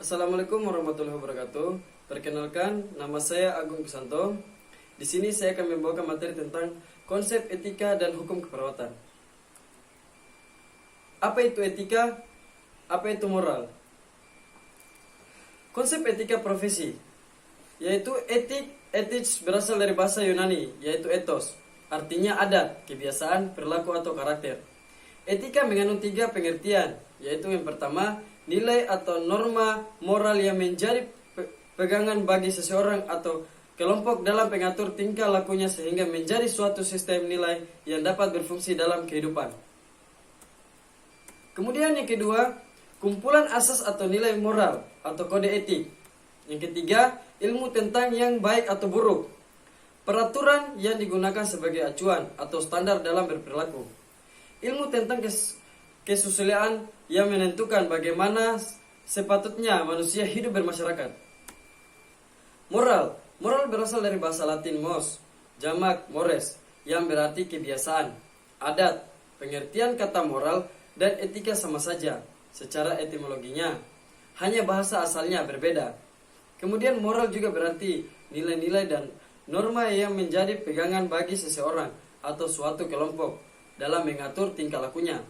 Assalamualaikum warahmatullahi wabarakatuh. Perkenalkan, nama saya Agung Kusanto. Di sini saya akan membawakan materi tentang konsep etika dan hukum keperawatan. Apa itu etika? Apa itu moral? Konsep etika profesi, yaitu etis berasal dari bahasa Yunani, yaitu ethos, artinya adat, kebiasaan, perilaku atau karakter. Etika mengandung 3 pengertian, yaitu yang pertama, nilai atau norma moral yang menjadi pegangan bagi seseorang atau kelompok dalam mengatur tingkah lakunya sehingga menjadi suatu sistem nilai yang dapat berfungsi dalam kehidupan. Kemudian yang kedua, kumpulan asas atau nilai moral atau kode etik. Yang ketiga, ilmu tentang yang baik atau buruk. Peraturan yang digunakan sebagai acuan atau standar dalam berperilaku. Ilmu tentang kesusilaan yang menentukan bagaimana sepatutnya manusia hidup bermasyarakat. Moral berasal dari bahasa Latin mos, jamak mores, yang berarti kebiasaan, adat. Pengertian kata moral dan etika sama saja secara etimologinya, hanya bahasa asalnya berbeda. Kemudian moral juga berarti nilai-nilai dan norma yang menjadi pegangan bagi seseorang atau suatu kelompok dalam mengatur tingkah lakunya.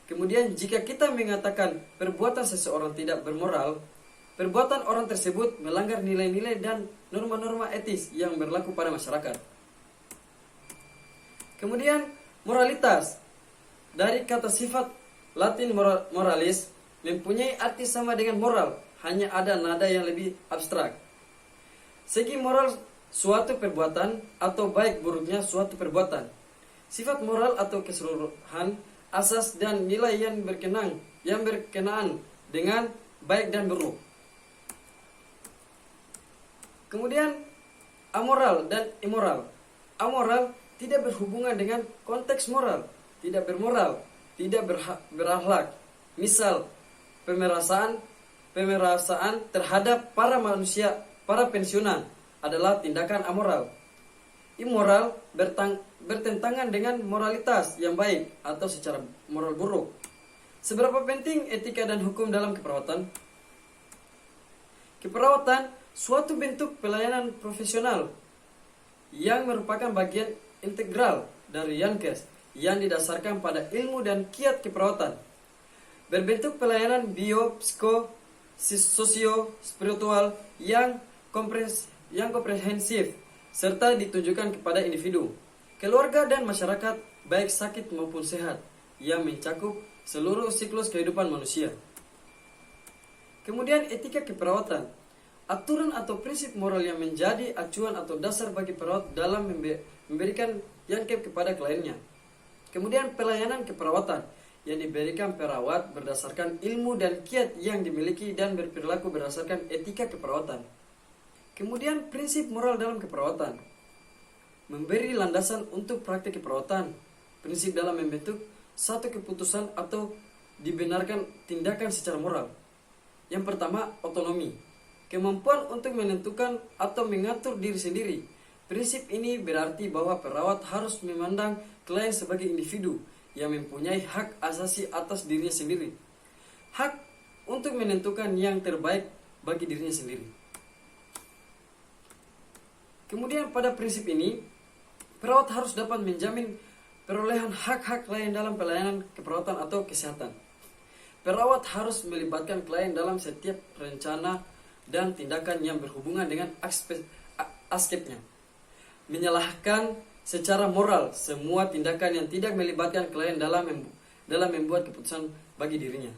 Kemudian jika kita mengatakan perbuatan seseorang tidak bermoral, perbuatan orang tersebut melanggar nilai-nilai dan norma-norma etis yang berlaku pada masyarakat. Kemudian moralitas, dari kata sifat Latin moralis, mempunyai arti sama dengan moral, hanya ada nada yang lebih abstrak. Segi moral suatu perbuatan atau baik buruknya suatu perbuatan. Sifat moral atau keseluruhan asas dan nilai yang berkenaan dengan baik dan buruk. Kemudian amoral dan immoral. Amoral tidak berhubungan dengan konteks moral, tidak bermoral, tidak berakhlak. Misal pemerasaan terhadap para manusia, para pensiunan adalah tindakan amoral. Immoral bertentangan dengan moralitas yang baik atau secara moral buruk. Seberapa penting etika dan hukum dalam keperawatan? Keperawatan suatu bentuk pelayanan profesional yang merupakan bagian integral dari Yankes yang didasarkan pada ilmu dan kiat keperawatan. Berbentuk pelayanan bio-psiko sosio spiritual yang komprehensif serta ditujukan kepada individu, keluarga dan masyarakat baik sakit maupun sehat yang mencakup seluruh siklus kehidupan manusia. Kemudian etika keperawatan, aturan atau prinsip moral yang menjadi acuan atau dasar bagi perawat dalam memberikan yankep kepada kliennya. Kemudian pelayanan keperawatan yang diberikan perawat berdasarkan ilmu dan kiat yang dimiliki dan berperilaku berdasarkan etika keperawatan. Kemudian prinsip moral dalam keperawatan, memberi landasan untuk praktik keperawatan, prinsip dalam membentuk satu keputusan atau dibenarkan tindakan secara moral. Yang pertama, otonomi, kemampuan untuk menentukan atau mengatur diri sendiri. Prinsip ini berarti bahwa perawat harus memandang klien sebagai individu yang mempunyai hak asasi atas dirinya sendiri. Hak untuk menentukan yang terbaik bagi dirinya sendiri. Kemudian pada prinsip ini, perawat harus dapat menjamin perolehan hak-hak klien dalam pelayanan keperawatan atau kesehatan. Perawat harus melibatkan klien dalam setiap rencana dan tindakan yang berhubungan dengan aspeknya. Menyalahkan secara moral semua tindakan yang tidak melibatkan klien dalam membuat keputusan bagi dirinya.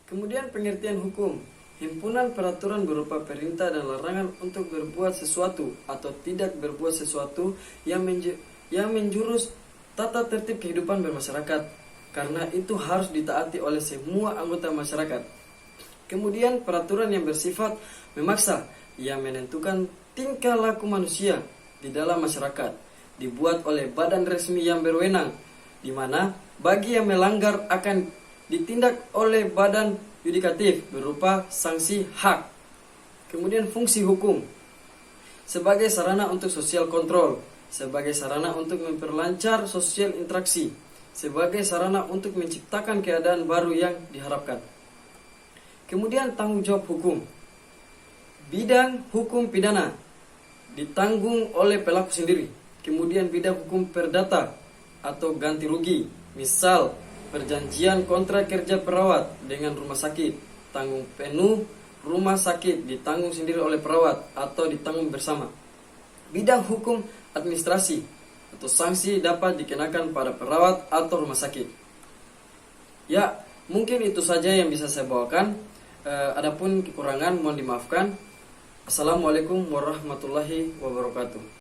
Kemudian pengertian hukum, himpunan peraturan berupa perintah dan larangan untuk berbuat sesuatu atau tidak berbuat sesuatu yang menjurus tata tertib kehidupan bermasyarakat, karena itu harus ditaati oleh semua anggota masyarakat. Kemudian peraturan yang bersifat memaksa yang menentukan tingkah laku manusia di dalam masyarakat, dibuat oleh badan resmi yang berwenang, di mana bagi yang melanggar akan ditindak oleh badan yudikatif berupa sanksi hak. Kemudian fungsi hukum sebagai sarana untuk sosial kontrol, sebagai sarana untuk memperlancar sosial interaksi, sebagai sarana untuk menciptakan keadaan baru yang diharapkan. Kemudian tanggung jawab hukum. Bidang hukum pidana ditanggung oleh pelaku sendiri. Kemudian bidang hukum perdata atau ganti rugi, misal perjanjian kontrak kerja perawat dengan rumah sakit, tanggung penuh rumah sakit ditanggung sendiri oleh perawat atau ditanggung bersama. Bidang hukum administrasi atau sanksi dapat dikenakan pada perawat atau rumah sakit. Ya, mungkin itu saja yang bisa saya bawakan. Adapun kekurangan mohon dimaafkan. Assalamualaikum warahmatullahi wabarakatuh.